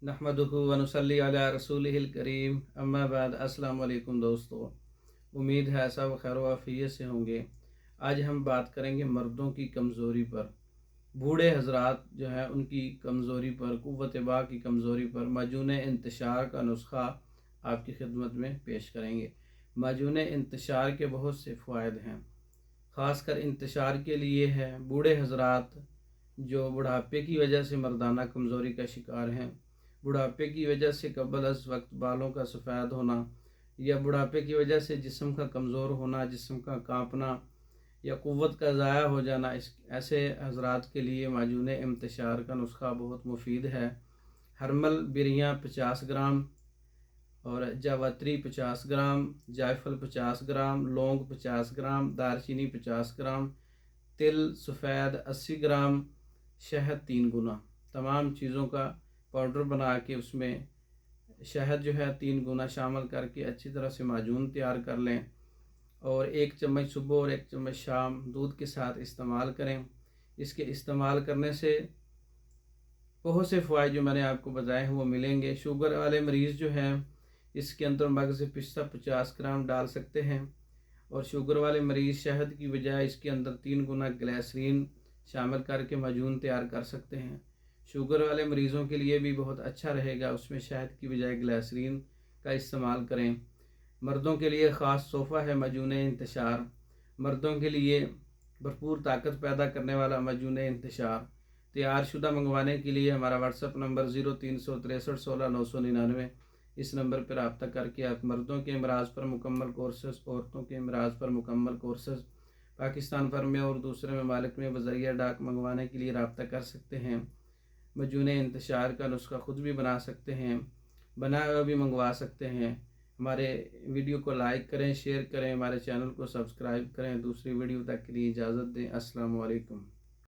नहमदुहु व नुसल्ली अला रसूलिहिल करीम, अम्मा बाद। अस्सलाम वालेकुम दोस्तों, उम्मीद है सब खैर व आफियत से होंगे। आज हम बात करेंगे मर्दों की कमज़ोरी पर, बूढ़े हजरात जो हैं उनकी कमज़ोरी पर, क़ुव्वत बा की कमज़ोरी पर माजून इंतशार का नुस्खा आपकी खिदमत में पेश करेंगे। माजून इंतशार के बहुत से फ़वाइद हैं, ख़ासकर इंतशार के लिए है बूढ़े हजरात जो बुढ़ापे की वजह से मर्दाना कमज़ोरी का शिकार हैं, बुढ़ापे की वजह से कबल अज़ वक्त बालों का सफ़ेद होना, या बुढ़ापे की वजह से जिस्म का कमज़ोर होना, जिस्म का कांपना या क़ुव्वत का ज़ाया हो जाना, इस ऐसे हजरात के लिए माजून इंतशार का नुस्खा बहुत मुफीद है। हरमल बिरियाँ 50 ग्राम और जावित्री 50 ग्राम, जायफल 50 ग्राम, लौंग 50 ग्राम, दालचीनी 50 ग्राम, तिल सफ़ेद 80 ग्राम, शहद 3 गुना। तमाम चीज़ों का पाउडर बना के उसमें शहद जो है 3 गुना शामिल करके अच्छी तरह से माजून तैयार कर लें और 1 चम्मच सुबह और 1 चम्मच शाम दूध के साथ इस्तेमाल करें। इसके इस्तेमाल करने से बहुत से फ़वाइद जो मैंने आपको बताए हैं वो मिलेंगे। शुगर वाले मरीज़ जो हैं इसके अंदर मगज़ पिस्ता 50 ग्राम डाल सकते हैं और शुगर वाले मरीज़ शहद की बजाय इसके अंदर 3 गुना ग्लिसरीन शामिल करके माजून तैयार कर सकते हैं। शुगर वाले मरीज़ों के लिए भी बहुत अच्छा रहेगा, उसमें शहद की बजाय ग्लिसरीन का इस्तेमाल करें। मर्दों के लिए ख़ास तोहफ़ा है माजून इंतशार, मर्दों के लिए भरपूर ताकत पैदा करने वाला माजून इंतशार तैयार शुदा मंगवाने के लिए हमारा व्हाट्सअप नंबर 0363169999, इस नंबर पर रब्ता करके आप मर्दों के अमराज पर मुकम्मल कोर्सेस, औरतों के अमराज पर मुकम्मल कोर्सेस पाकिस्तान भर में और दूसरे ममालिक में बज़रिया डाक मंगवाने के लिए रब्ता कर सकते हैं। माजून इंतशार का नुस्खा ख़ुद भी बना सकते हैं, बनाया हुआ भी मंगवा सकते हैं। हमारे वीडियो को लाइक करें, शेयर करें, हमारे चैनल को सब्सक्राइब करें। दूसरी वीडियो तक के लिए इजाज़त दें। अस्सलाम वालेकुम।